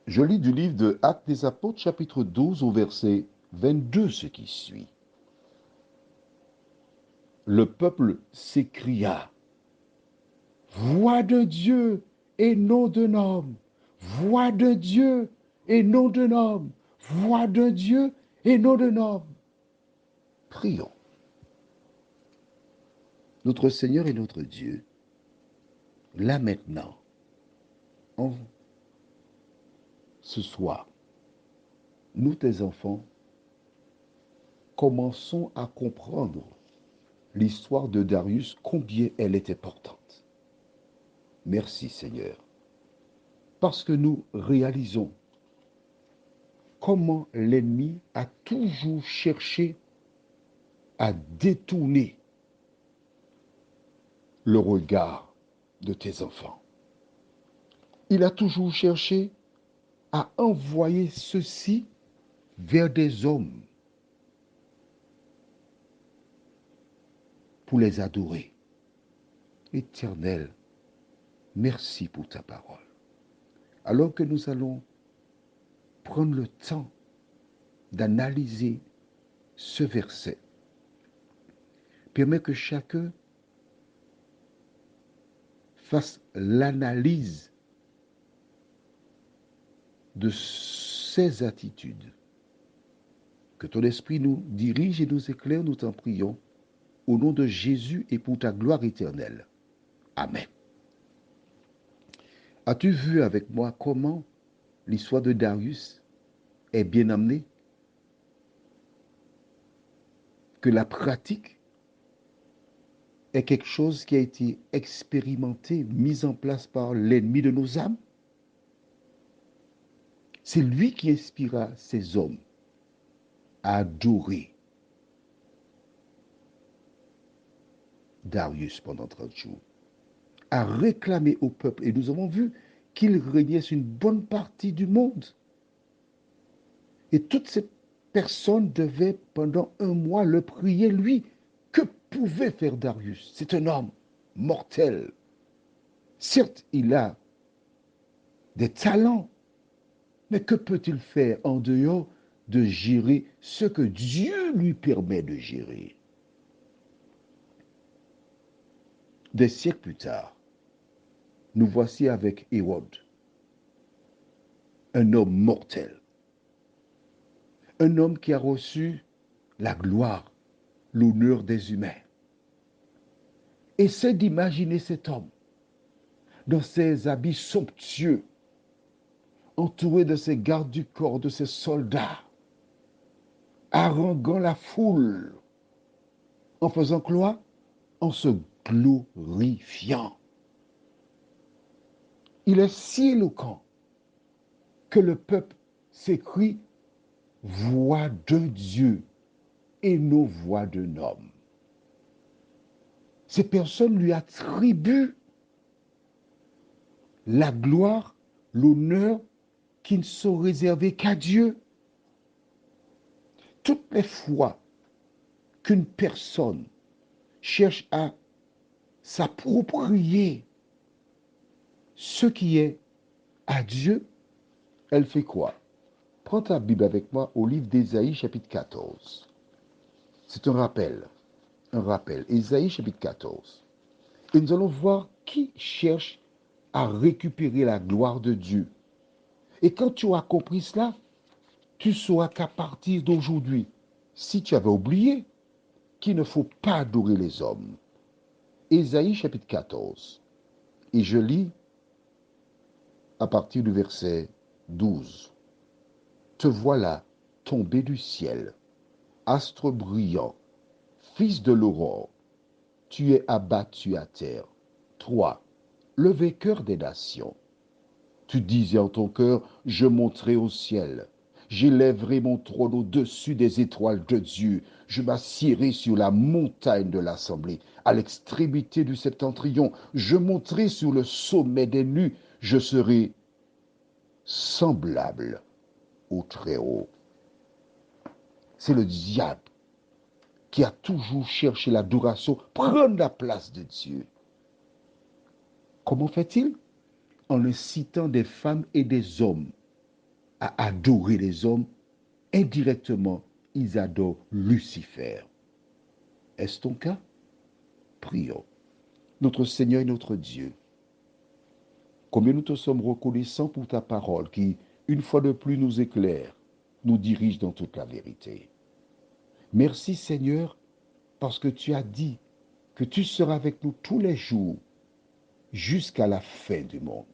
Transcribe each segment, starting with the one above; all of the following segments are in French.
Je lis du livre de Actes des Apôtres, chapitre 12, au verset 22, ce qui suit. Le peuple s'écria: Voix de Dieu et non d'un homme, voix de Dieu et non d'un homme, voix de Dieu et non d'un homme. Prions. Notre Seigneur et notre Dieu, là maintenant, en ce soir, nous, tes enfants, commençons à comprendre l'histoire de Darius, combien elle est importante. Merci Seigneur, parce que nous réalisons comment l'ennemi a toujours cherché à détourner le regard de tes enfants. Il a toujours cherché à envoyer ceux-ci vers des hommes pour les adorer. Éternel, merci pour ta parole. Alors que nous allons prendre le temps d'analyser ce verset, permets que chacun fasse l'analyse de ses attitudes. Que ton esprit nous dirige et nous éclaire, nous t'en prions, au nom de Jésus et pour ta gloire éternelle. Amen. As-tu vu avec moi comment l'histoire de Darius est bien amenée? Que la pratique est quelque chose qui a été expérimenté, mis en place par l'ennemi de nos âmes? C'est lui qui inspira ces hommes à adorer Darius pendant 30 jours, à réclamer au peuple. Et nous avons vu qu'il régnait sur une bonne partie du monde. Et toutes ces personnes devaient, pendant un mois, le prier, lui. Que pouvait faire Darius? C'est un homme mortel. Certes, il a des talents, mais que peut-il faire en dehors de gérer ce que Dieu lui permet de gérer? Des siècles plus tard, nous voici avec Hérode, un homme mortel, un homme qui a reçu la gloire, l'honneur des humains. Essaie d'imaginer cet homme dans ses habits somptueux, entouré de ses gardes du corps, de ses soldats, haranguant la foule, en faisant quoi? En se glorifiant. Il est si éloquent que le peuple s'écrie voix de Dieu et non voix d'un homme. Ces personnes lui attribuent la gloire, l'honneur qui ne sont réservés qu'à Dieu. Toutes les fois qu'une personne cherche à s'approprier ce qui est à Dieu, elle fait quoi? Prends ta Bible avec moi au livre d'Ésaïe chapitre 14. C'est un rappel. Un rappel. Ésaïe chapitre 14. Et nous allons voir qui cherche à récupérer la gloire de Dieu. Et quand tu auras compris cela, tu sauras qu'à partir d'aujourd'hui, si tu avais oublié qu'il ne faut pas adorer les hommes. Ésaïe chapitre 14. Et je lis à partir du verset 12. Te voilà tombé du ciel, astre brillant, fils de l'aurore, tu es abattu à terre. 3. Le vainqueur des nations. Tu disais en ton cœur, je monterai au ciel. J'élèverai mon trône au-dessus des étoiles de Dieu. Je m'assiérai sur la montagne de l'assemblée, à l'extrémité du septentrion. Je monterai sur le sommet des nues. Je serai semblable au Très-Haut. C'est le diable qui a toujours cherché l'adoration, prendre la place de Dieu. Comment fait-il? En incitant des femmes et des hommes à adorer les hommes, indirectement, ils adorent Lucifer. Est-ce ton cas? Prions. Notre Seigneur et notre Dieu, combien nous te sommes reconnaissants pour ta parole qui, une fois de plus, nous éclaire, nous dirige dans toute la vérité. Merci Seigneur, parce que tu as dit que tu seras avec nous tous les jours jusqu'à la fin du monde.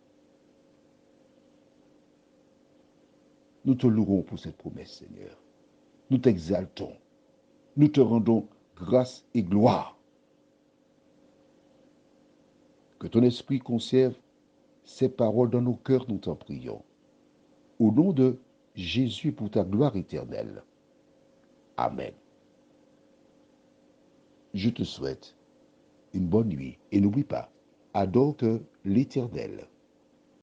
Nous te louerons pour cette promesse, Seigneur. Nous t'exaltons. Nous te rendons grâce et gloire. Que ton esprit conserve ces paroles dans nos cœurs, nous t'en prions. Au nom de Jésus pour ta gloire éternelle. Amen. Je te souhaite une bonne nuit et n'oublie pas, adore l'Éternel.